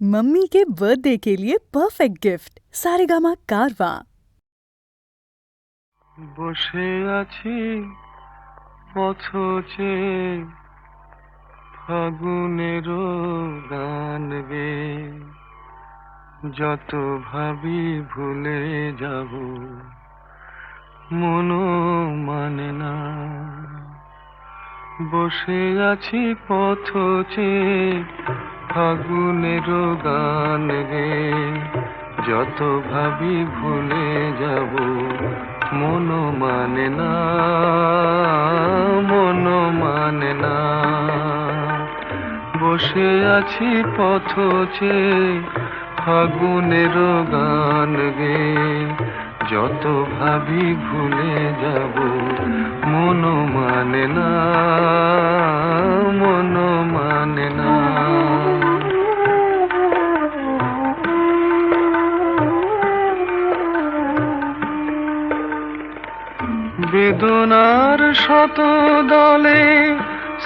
Mummy के birthday के लिए परफेक्ट गिफ्ट सारेगामा कारवा। বসে আছি পথচে ফাগুনেরও গান গে, যত ভাবি ভুলে যাব মনও মানে না। বসে আছি পথচে ফাগুনেরও গান গে, যত ভাবি ভুলে যাব মনও মানে না, মনও মানে না। বসে আছি পথচে ফাগুনেরও গান গে, যত ভাবি ভুলে যাব মনও মানে না, মনও মানে না। বেদনার শত দলে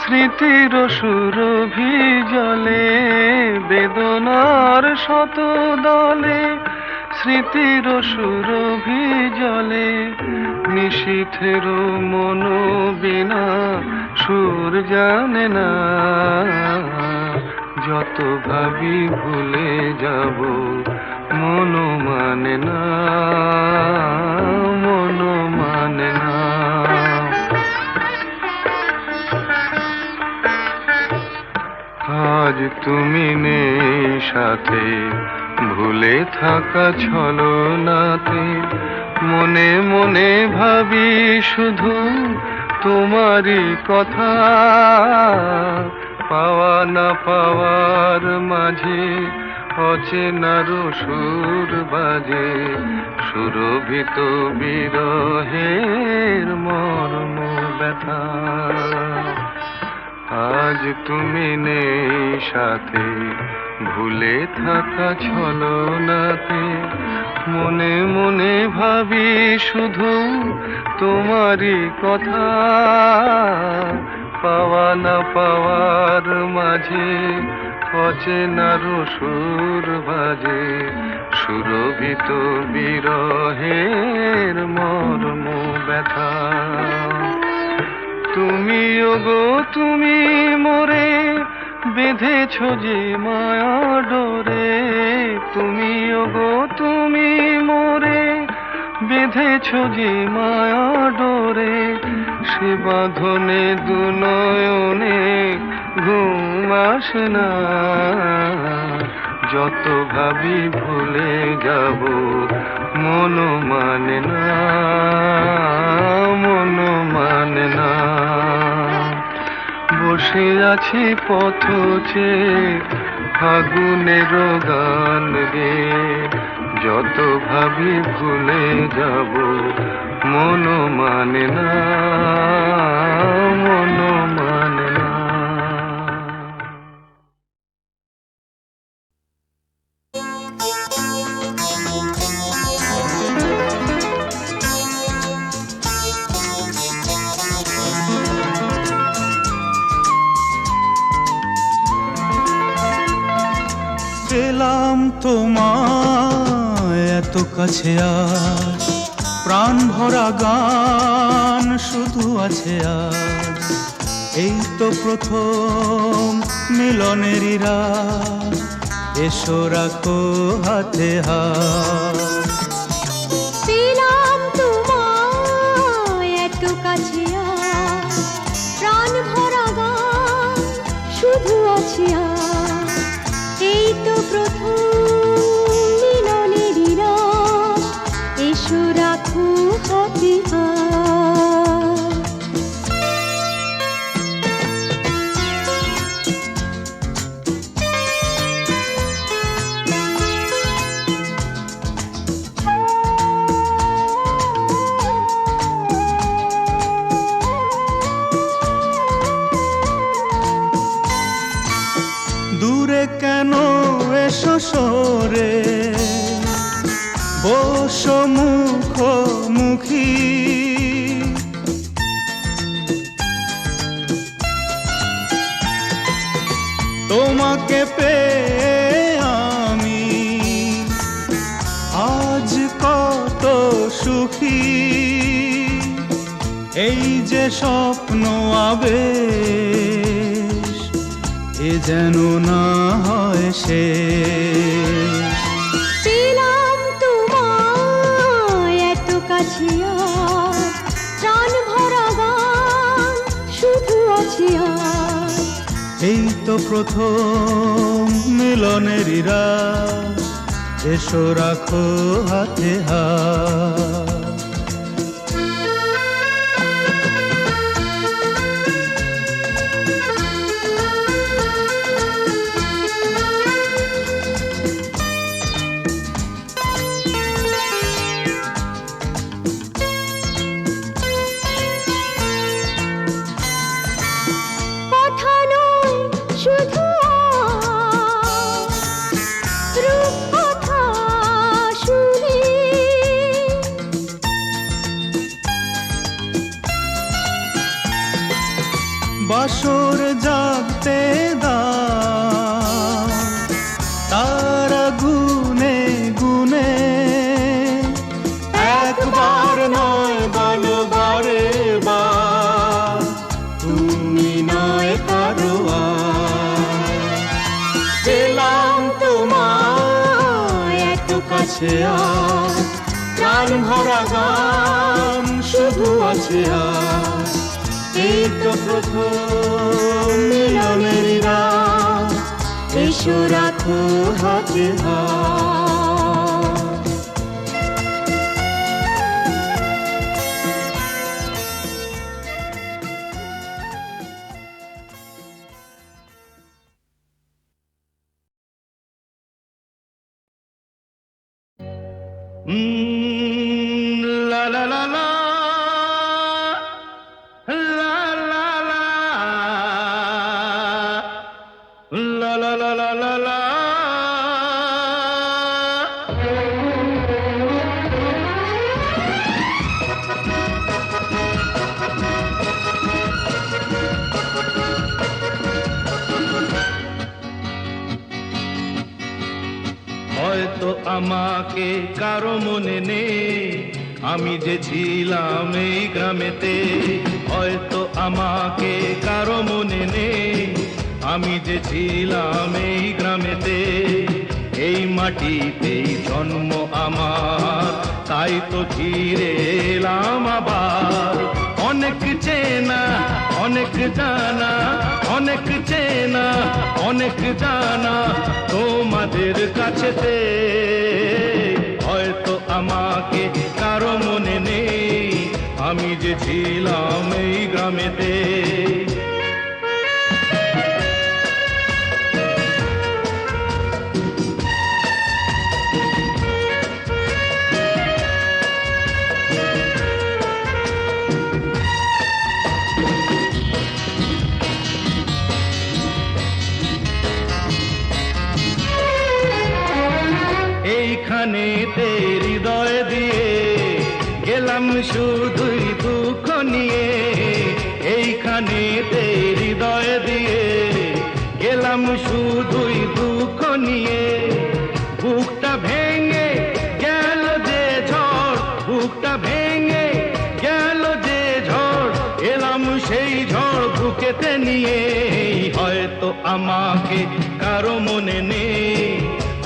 স্মৃতির সুরভি জলে, বেদনার শত দলে স্মৃতির সুরভি জলে, নিশীথের মন বিনা সুর জানে না। যত ভাবি ভুলে যাব মনও মানে না, মনও মানে না। আজ তুমি নেই সাথে, ভুলে থাকা ছলনাতে মনে মনে ভাবি শুধু তোমারই কথা। পাওয়া না পাওয়ার মাঝে অচেনার সুর বাজে, সুরভিত বিরহের মর্ম ব্যথা। আজ তুমি নেই সাথে, ভুলে থাকা ছলনাতে মনে মনে ভাবি শুধু তোমারই কথা। পাওয়া না পাওয়ার মাঝে অচেনার সুর বাজে, সুরভিত বিরহের মর্ম ব্যথা। তুমি ওগো তুমি মোরে বেঁধেছ যে মায়া ডোরে, তুমি ওগো তুমি মোরে বেঁধেছ যে মায়া ডোরে, সে বাঁধনে দু নয়নে ঘুম আসে না। যত ভাবি ভুলে যাব মনও মানে না, মনও মানে না। বসে আছি পথচে ফাগুনেরও গান গে, যত ভাবি ভুলে যাব মনও মানে না, মনও মানে না। পেলাম তোমায় এত কাছে, আর প্রাণ ভরা গান শুধু আছে আজ। এই তো প্রথম মিলনেরই রাত, এসো রাখো হাতে হাত। পেলাম তোমায় এত কাছে, আর প্রাণ ভরা গান শুধু আছে আজ। এই তো প্রথম মিলনেরই রাত, এসো রাখো হাতে হাত। দূরে কেন এসো সরে, বসো মুখোমুখি। তোমাকে পেয়ে সখী, এই যে স্বপ্ন আবেশ, এ যেন না হয় শেষ। পেলাম তোমায় এত কাছে আজ, প্রাণ ভরা গান শুধু আছে আজ। এই তো প্রথম মিলনেরই রাত, এসো রাখো হাতে হাত। কথা নয় শুধু আজ, রূপকথা শুনি। বাসর জাগতে দাও, তারা গুনে গুনে, একবার নয় বলো বারে বার, তুমি নয় কারো আর। পেলাম তোমায় এত কাছে আজ, প্রাণ ভরা গান শুধু আছে আজ। এই তো প্রথম মিলনের রাত, এসো রাখো হাতে হাত। La la la la, la la la, la la la la la la. হয়তো আমাকে কারো মনে নেই, আমি যে ছিলাম এই গ্রামেতে। হয়তো আমাকে কারো মনে নেই, আমি যে ছিলাম এই গ্রামেতে। এই মাটিতেই জন্ম আমার, তাই তো ফিরে এলাম আবার। অনেক চেনা অনেক জানা, অনেক চেনা অনেক জানা তোমাদের কাছেতে। হয়তো আমাকে কারো মনে নেই, আমি যে ছিলাম এই গ্রামেতে। এইখানেতে হৃদয় দিয়ে গেলাম শুধুই দুঃখ নিয়ে। এইখানেতে হৃদয় দিয়ে গেলাম শুধুই দুঃখ নিয়ে। বুকটা ভেঙে গেল যে ঝড়, বুকটা ভেঙে গেল যে ঝড়, এলাম সেই ঝড় বুকেতে নিয়ে। হয়তো আমাকে কারো মনে নেই,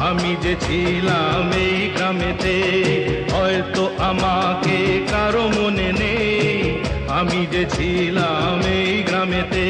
আমি যে ছিলাম এই গ্রামেতে। হয়তো আমাকে কারো মনে নেই, আমি যে ছিলাম এই গ্রামেতে।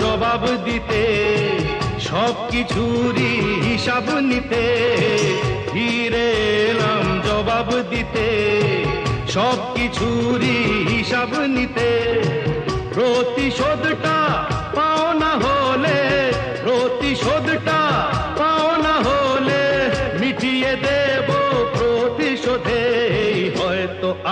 জবাব দিতে, সব কিছুরই হিসাব নিতে। ফিরে এলাম জবাব দিতে, সব কিছুরই হিসাব নিতে। প্রতিশোধটা পাও না হলে, প্রতিশোধটা পাও না হলে, মিটিয়ে দেব প্রতিশোধে। হয়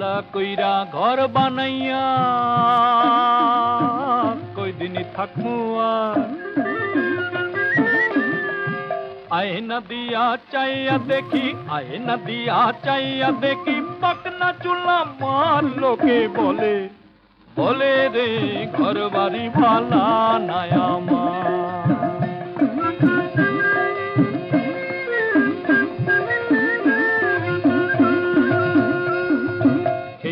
ভালা কইরা ঘর বানাইয়া কয়দিনই থাকমু আয়না দিয়া চাইয়া দেখি, আয়না দিয়া চাইয়া দেখি পাকনা চুলা মার লোকে বলে, বলে রে ঘর বাড়ি ভালা নাই আমার।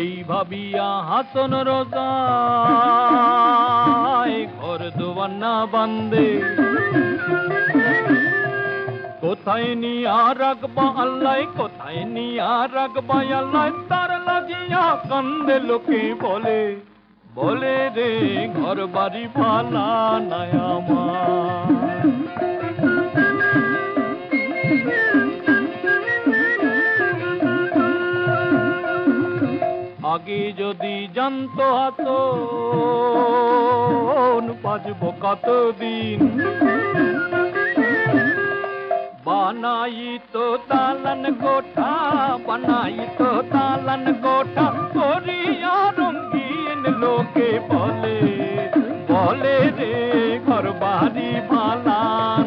এই ভাবিয়া হাসন রোজায় ঘর দোয়ানা বান্দে, কোথায় নিয়া রাখবা আল্লাহ, কোথায় নিয়া রাখবা আল্লাহ, তার লাগিয়া কান্দে লোকে বলে, বলে রে ঘর বাড়ি ভালা নাই আমার। আগে যদি জানতো হাসন বাঁচবো কতদিন, বানাই তো দালান গোঠা, বানাই তো দালান গোঠা করিয়া রঙিন লোকে বলে, বলে রে ঘর বাড়ি ভালা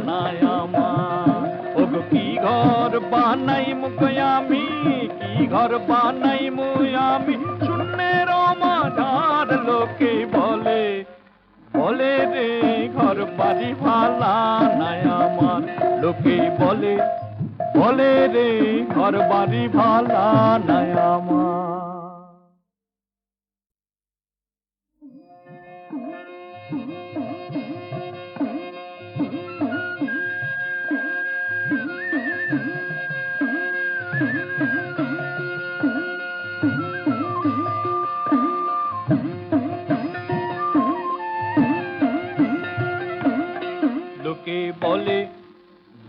নাই আমার। ওগো কি ঘর বানাই মুখ আমি, কি ঘর বানাই আমি, শূন্যের মাঝার লোকে বলে, বলে রে ঘর বাড়ি ভালা নাই আমার। লোকে বলে, বলে রে ঘর বাড়ি ভালা নাই আমার। লোকে বলে,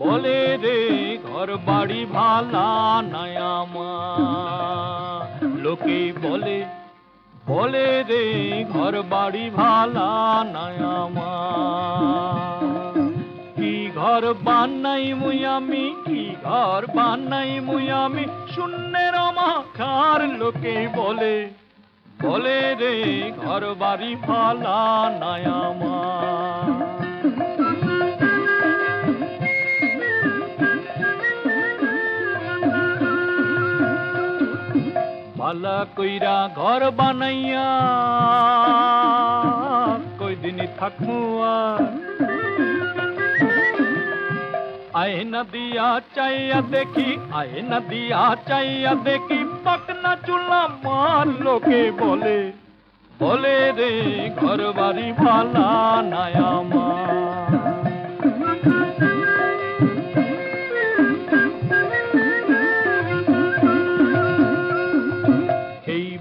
বলে রে ঘর বাড়ি ভালা নাই আমার। লোকে বলে, বলে রে ঘর বাড়ি ভালা নাই আমার। কি ঘর বানাই মুই আমি, কি ঘর বানাই মুই আমি, শূন্যের মাখার লোকে বলে, বলে রে ঘর বাড়ি ভালা নাই আমার। ভালা কইরা ঘর বানাইয়া কয়দিনই থাকমু আয়না দিয়া চাইয়া দেখি, আয়না দিয়া চাইয়া দেখি পাকনা চুলা মার লোকে বলে, বলে রে ঘর বাড়ি ভালা নাই আমার।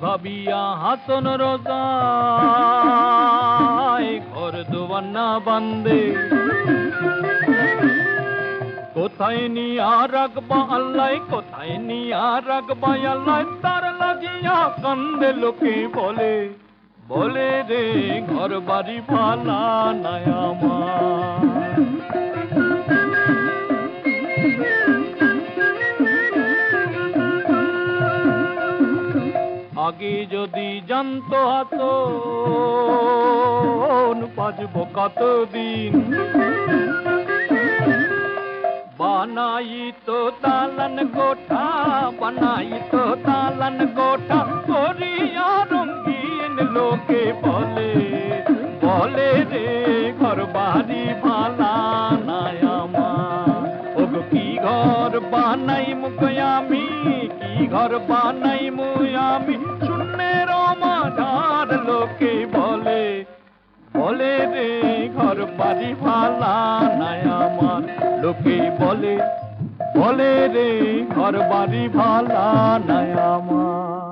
ভাবিয়া হাসন রোজায় ঘর দোয়ানা বান্দে, কোথায় নিয়া রাখবা আল্লাহ, কোথায় নিয়া রাখবা আল্লাহ, তার লাগিয়া কান্দে লোকে বলে, বলে রে ঘর বাড়ি ভালা নাই আমার। আগে যদি জানতো হাসন বাঁচবো কতদিন, বানাই তো দালান গোঠা, বানাই তো দালান গোঠা করিয়া রঙিন লোকে বলে, বলে রে ঘর বাড়ি ভালা নাই আমার। ওগো কি ঘর বানাই মুখ আমি, কি ঘর বানাই আমি, শূন্যের মাঝার লোকে বলে, বলে রে ঘর বাড়ি ভালা নাই আমার। লোকে বলে, বলে রে ঘর বাড়ি ভালা নাই আমার।